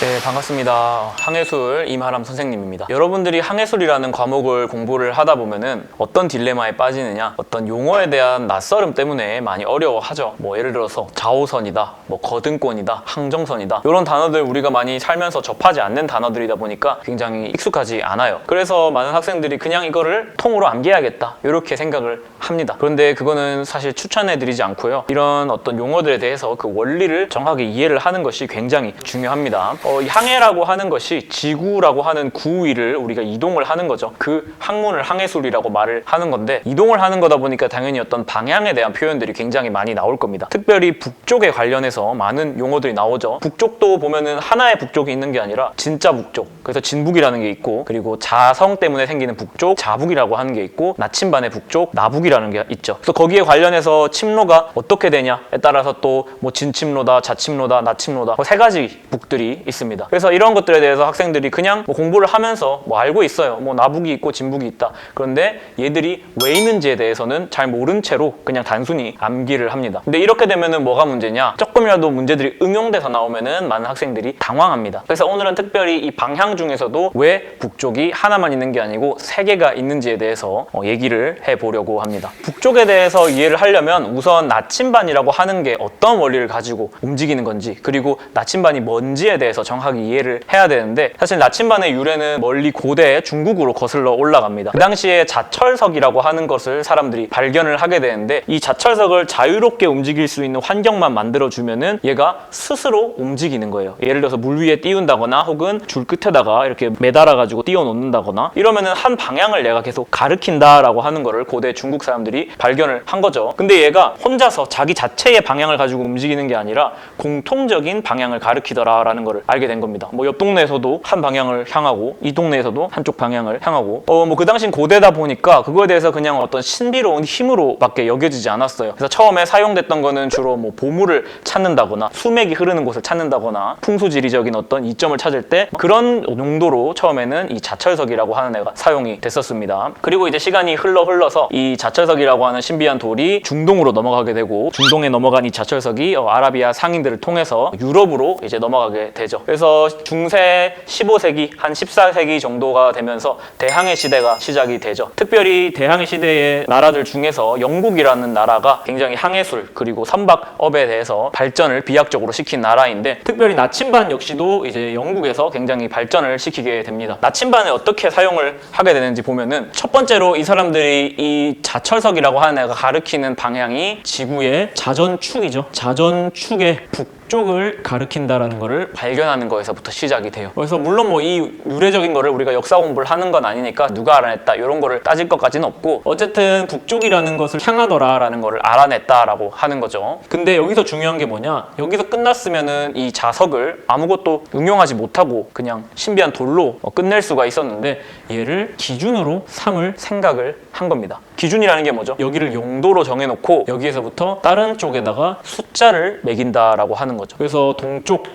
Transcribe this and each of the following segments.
네, 반갑습니다. 항해술 임하람 선생님입니다. 여러분들이 항해술이라는 과목을 공부를 하다 보면은 어떤 딜레마에 빠지느냐, 어떤 용어에 대한 낯설음 때문에 많이 어려워하죠. 뭐 예를 들어서 자오선이다, 뭐 거등권이다, 항정선이다, 이런 단어들 우리가 많이 살면서 접하지 않는 단어들이다 보니까 굉장히 익숙하지 않아요. 그래서 많은 학생들이 그냥 이거를 통으로 암기해야겠다 이렇게 생각을 합니다. 그런데 그거는 사실 추천해드리지 않고요. 이런 어떤 용어들에 대해서 그 원리를 정확하게 이해를 하는 것이 굉장히 중요합니다. 이 항해라고 하는 것이 지구라고 하는 구 위를 우리가 이동을 하는 거죠. 그 학문을 항해술이라고 말을 하는 건데, 이동을 하는 거다 보니까 당연히 어떤 방향에 대한 표현들이 굉장히 많이 나올 겁니다. 특별히 북쪽에 관련해서 많은 용어들이 나오죠. 북쪽도 보면은 하나의 북쪽이 있는 게 아니라 진짜 북쪽, 그래서 진북이라는 게 있고, 그리고 자성 때문에 생기는 북쪽, 자북이라고 하는 게 있고, 나침반의 북쪽, 나북이라는 게 있죠. 그래서 거기에 관련해서 침로가 어떻게 되냐에 따라서 또 뭐 진침로다, 자침로다, 나침로다, 세 가지 북들이 있습니다. 그래서 이런 것들에 대해서 학생들이 그냥 뭐 공부를 하면서 뭐 알고 있어요. 뭐 나북이 있고 진북이 있다. 그런데 얘들이 왜 있는지에 대해서는 잘 모른 채로 그냥 단순히 암기를 합니다. 근데 이렇게 되면은 뭐가 문제냐? 조금이라도 문제들이 응용돼서 나오면은 많은 학생들이 당황합니다. 그래서 오늘은 특별히 이 방향 중에서도 왜 북쪽이 하나만 있는 게 아니고 세 개가 있는지에 대해서 얘기를 해보려고 합니다. 북쪽에 대해서 이해를 하려면 우선 나침반이라고 하는 게 어떤 원리를 가지고 움직이는 건지, 그리고 나침반이 뭔지에 대해서 정확하게 이해를 해야 되는데, 사실 나침반의 유래는 멀리 고대 중국으로 거슬러 올라갑니다. 그 당시에 자철석이라고 하는 것을 사람들이 발견을 하게 되는데, 이 자철석을 자유롭게 움직일 수 있는 환경만 만들어주면은 얘가 스스로 움직이는 거예요. 예를 들어서 물 위에 띄운다거나 혹은 줄 끝에다가 이렇게 매달아가지고 띄워놓는다거나 이러면은 한 방향을 얘가 계속 가리킨다라고 하는 거를 고대 중국 사람들이 발견을 한 거죠. 근데 얘가 혼자서 자기 자체의 방향을 가지고 움직이는 게 아니라 공통적인 방향을 가리키더라라는 거를 알게 된 겁니다. 뭐 옆 동네에서도 한 방향을 향하고 이 동네에서도 한쪽 방향을 향하고, 뭐 그 당시엔 고대다 보니까 그거에 대해서 그냥 어떤 신비로운 힘으로밖에 여겨지지 않았어요. 그래서 처음에 사용됐던 거는 주로 뭐 보물을 찾는다거나 수맥이 흐르는 곳을 찾는다거나 풍수지리적인 어떤 이점을 찾을 때 그런 용도로 처음에는 이 자철석이라고 하는 애가 사용이 됐었습니다. 그리고 이제 시간이 흘러서 이 자철석이라고 하는 신비한 돌이 중동으로 넘어가게 되고, 중동에 넘어간 이 자철석이 아라비아 상인들을 통해서 유럽으로 이제 넘어가게 되죠. 그래서 중세 15세기, 한 14세기 정도가 되면서 대항해 시대가 시작이 되죠. 특별히 대항해 시대의 나라들 중에서 영국이라는 나라가 굉장히 항해술 그리고 선박업에 대해서 발전을 비약적으로 시킨 나라인데, 특별히 나침반 역시도 이제 영국에서 굉장히 발전을 시키게 됩니다. 나침반을 어떻게 사용을 하게 되는지 보면은, 첫 번째로 이 사람들이 이 자철석이라고 하는 애가 가리키는 방향이 지구의 자전축이죠. 자전축의 북쪽을 가리킨다라는 거를 발견하는 거에서부터 시작이 돼요. 그래서 물론 뭐 이 유래적인 거를 우리가 역사 공부를 하는 건 아니니까 누가 알아냈다 이런 거를 따질 것까지는 없고, 어쨌든 북쪽이라는 것을 향하더라라는 거를 알아냈다라고 하는 거죠. 근데 여기서 중요한 게 뭐냐, 여기서 끝났으면은 이 자석을 아무것도 응용하지 못하고 그냥 신비한 돌로 끝낼 수가 있었는데, 얘를 기준으로 삼을 생각을 한 겁니다. 기준이라는 게 뭐죠? 여기를 용도로 정해놓고 여기에서부터 다른 쪽에다가 숫자를 매긴다라고 하는 거죠. 그래서 동쪽,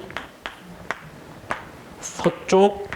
서쪽,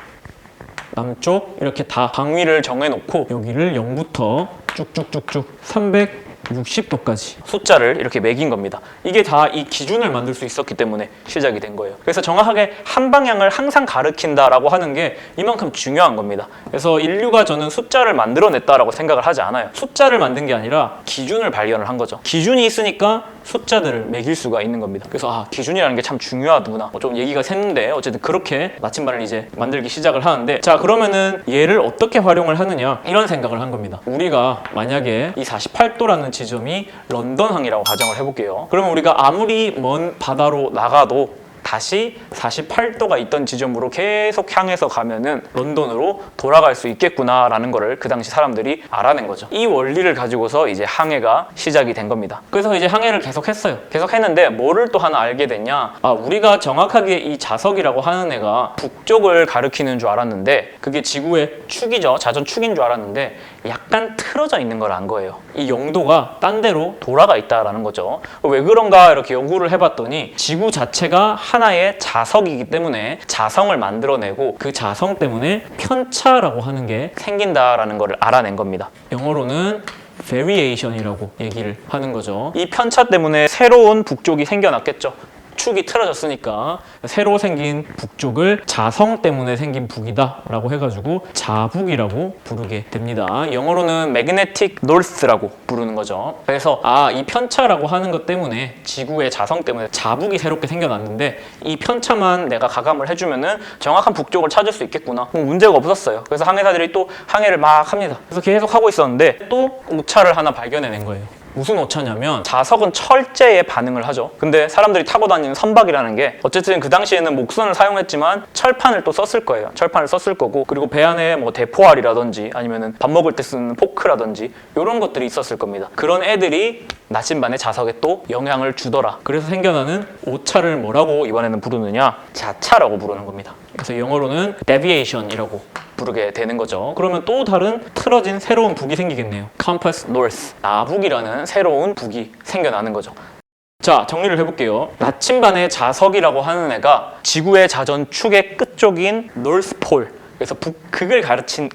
남쪽 이렇게 다 방위를 정해놓고 여기를 0부터 쭉쭉쭉쭉 360도까지 숫자를 이렇게 매긴 겁니다. 이게 다 이 기준을 만들 수 있었기 때문에 시작이 된 거예요. 그래서 정확하게 한 방향을 항상 가리킨다라고 하는 게 이만큼 중요한 겁니다. 그래서 인류가 저는 숫자를 만들어냈다라고 생각을 하지 않아요. 숫자를 만든 게 아니라 기준을 발견을 한 거죠. 기준이 있으니까 숫자들을 매길 수가 있는 겁니다. 그래서 기준이라는 게 참 중요하구나. 좀 얘기가 샜는데 어쨌든 그렇게 나침반을 이제 만들기 시작을 하는데, 자 그러면은 얘를 어떻게 활용을 하느냐, 이런 생각을 한 겁니다. 우리가 만약에 이 48도라는 지점이 런던항이라고 가정을 해볼게요. 그러면 우리가 아무리 먼 바다로 나가도 다시 48도가 있던 지점으로 계속 향해서 가면은 런던으로 돌아갈 수 있겠구나라는 거를 그 당시 사람들이 알아낸 거죠. 이 원리를 가지고서 이제 항해가 시작이 된 겁니다. 그래서 이제 항해를 계속 했어요. 계속 했는데 뭐를 또 하나 알게 됐냐, 우리가 정확하게 이 자석이라고 하는 애가 북쪽을 가리키는 줄 알았는데 그게 지구의 축이죠. 자전축인 줄 알았는데 약간 틀어져 있는 걸 안 거예요. 이 영도가 딴 데로 돌아가 있다라는 거죠. 왜 그런가 이렇게 연구를 해봤더니, 지구 자체가 하나의 자석이기 때문에 자성을 만들어내고 그 자성 때문에 편차라고 하는 게 생긴다라는 걸 알아낸 겁니다. 영어로는 variation이라고 얘기를 하는 거죠. 이 편차 때문에 새로운 북쪽이 생겨났겠죠. 축이 틀어졌으니까 새로 생긴 북쪽을 자성 때문에 생긴 북이다 라고 해가지고 자북이라고 부르게 됩니다. 영어로는 magnetic north라고 부르는 거죠. 그래서 이 편차라고 하는 것 때문에 지구의 자성 때문에 자북이 새롭게 생겨났는데 이 편차만 내가 가감을 해주면은 정확한 북쪽을 찾을 수 있겠구나. 문제가 없었어요. 그래서 항해사들이 또 항해를 막 합니다. 그래서 계속 하고 있었는데 또 오차를 하나 발견해낸 거예요. 무슨 오차냐면 자석은 철제에 반응을 하죠. 근데 사람들이 타고 다니는 선박이라는 게 어쨌든 그 당시에는 목선을 사용했지만 철판을 또 썼을 거예요. 철판을 썼을 거고, 그리고 배 안에 뭐 대포알이라든지 아니면은 밥 먹을 때 쓰는 포크라든지 이런 것들이 있었을 겁니다. 그런 애들이 나침반의 자석에 또 영향을 주더라. 그래서 생겨나는 오차를 뭐라고 이번에는 부르느냐? 자차라고 부르는 겁니다. 그래서 영어로는 deviation이라고 부르게 되는 거죠. 그러면 또 다른 틀어진 새로운 북이 생기겠네요. compass north, 나북이라는 새로운 북이 생겨나는 거죠. 자, 정리를 해볼게요. 나침반의 자석이라고 하는 애가 지구의 자전축의 끝쪽인 노스폴, 그래서 북극을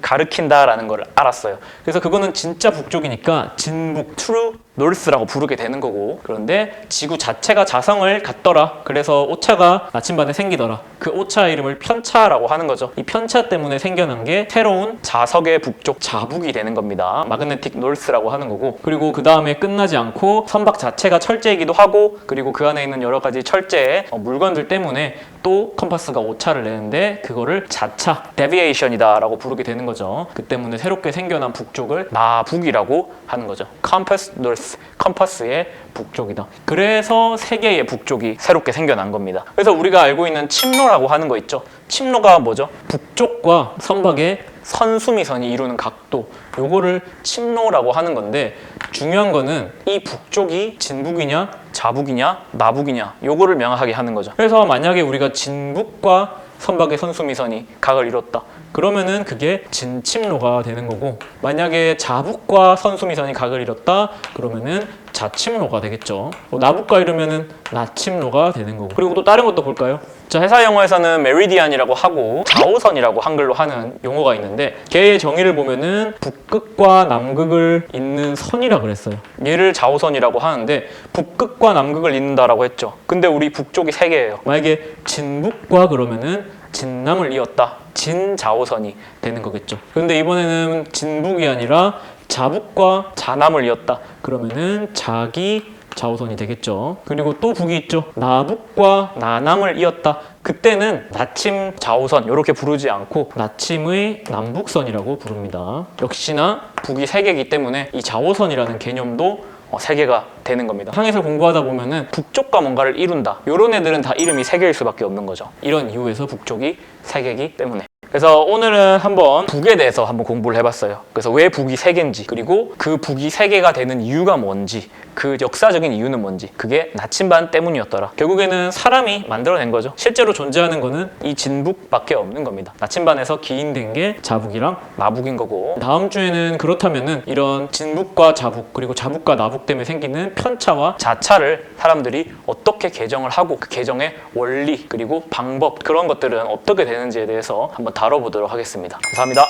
가리킨다라는 걸 알았어요. 그래서 그거는 진짜 북쪽이니까 진북, true north라고 부르게 되는 거고, 그런데 지구 자체가 자성을 갖더라. 그래서 오차가 나침반에 생기더라. 그 오차 이름을 편차라고 하는 거죠. 이 편차 때문에 생겨난 게 새로운 자석의 북쪽 자북이 되는 겁니다. magnetic north라고 하는 거고, 그리고 그 다음에 끝나지 않고 선박 자체가 철제이기도 하고, 그리고 그 안에 있는 여러 가지 철제의 물건들 때문에 또 컴파스가 오차를 내는데 그거를 자차, deviation이다 라고 부르게 되는 거죠. 그 때문에 새롭게 생겨난 북쪽을 나북이라고 하는 거죠. compass north, 컴파스의 북쪽이다. 그래서 세 개의 북쪽이 새롭게 생겨난 겁니다. 그래서 우리가 알고 있는 침로라고 하는 거 있죠. 침로가 뭐죠? 북쪽과 선박의 선수미선이 이루는 각도, 요거를 침로라고 하는 건데, 중요한 거는 이 북쪽이 진북이냐 자북이냐 나북이냐 요거를 명확하게 하는 거죠. 그래서 만약에 우리가 진북과 선박의 선수미선이 각을 이뤘다, 그러면은 그게 진침로가 되는 거고, 만약에 자북과 선수미선이 각을 이뤘다 그러면은 자침로가 되겠죠. 나북과 이르면은 나침로가 되는 거고. 그리고 또 다른 것도 볼까요? 자, 회사 용어에서는 메리디안이라고 하고 좌우선이라고 한글로 하는 용어가 있는데, 걔의 정의를 보면은 북극과 남극을 잇는 선이라 그랬어요. 얘를 좌우선이라고 하는데 북극과 남극을 잇는다라고 했죠. 근데 우리 북쪽이 세 개예요. 만약에 진북과 그러면은 진남을 이었다, 진자우선이 되는 거겠죠. 근데 이번에는 진북이 아니라 자북과 자남을 이었다, 그러면은 자기 자우선이 되겠죠. 그리고 또 북이 있죠. 나북과 나남을 이었다, 그때는 나침 자우선 이렇게 부르지 않고 나침의 남북선이라고 부릅니다. 역시나 북이 세 개이기 때문에 이 자우선이라는 개념도 세 개가 되는 겁니다. 항해를 공부하다 보면은 북쪽과 뭔가를 이룬다, 이런 애들은 다 이름이 세 개일 수밖에 없는 거죠. 이런 이유에서 북쪽이 세 개이기 때문에. 그래서 오늘은 한번 북에 대해서 한번 공부를 해봤어요. 그래서 왜 북이 세 개인지, 그리고 그 북이 세 개가 되는 이유가 뭔지, 그 역사적인 이유는 뭔지, 그게 나침반 때문이었더라. 결국에는 사람이 만들어낸 거죠. 실제로 존재하는 거는 이 진북밖에 없는 겁니다. 나침반에서 기인된 게 자북이랑 나북인 거고, 다음 주에는 그렇다면은 이런 진북과 자북, 그리고 자북과 나북 때문에 생기는 편차와 자차를 사람들이 어떻게 개정을 하고, 그 개정의 원리 그리고 방법, 그런 것들은 어떻게 되는지에 대해서 한번 다뤄보도록 하겠습니다. 감사합니다.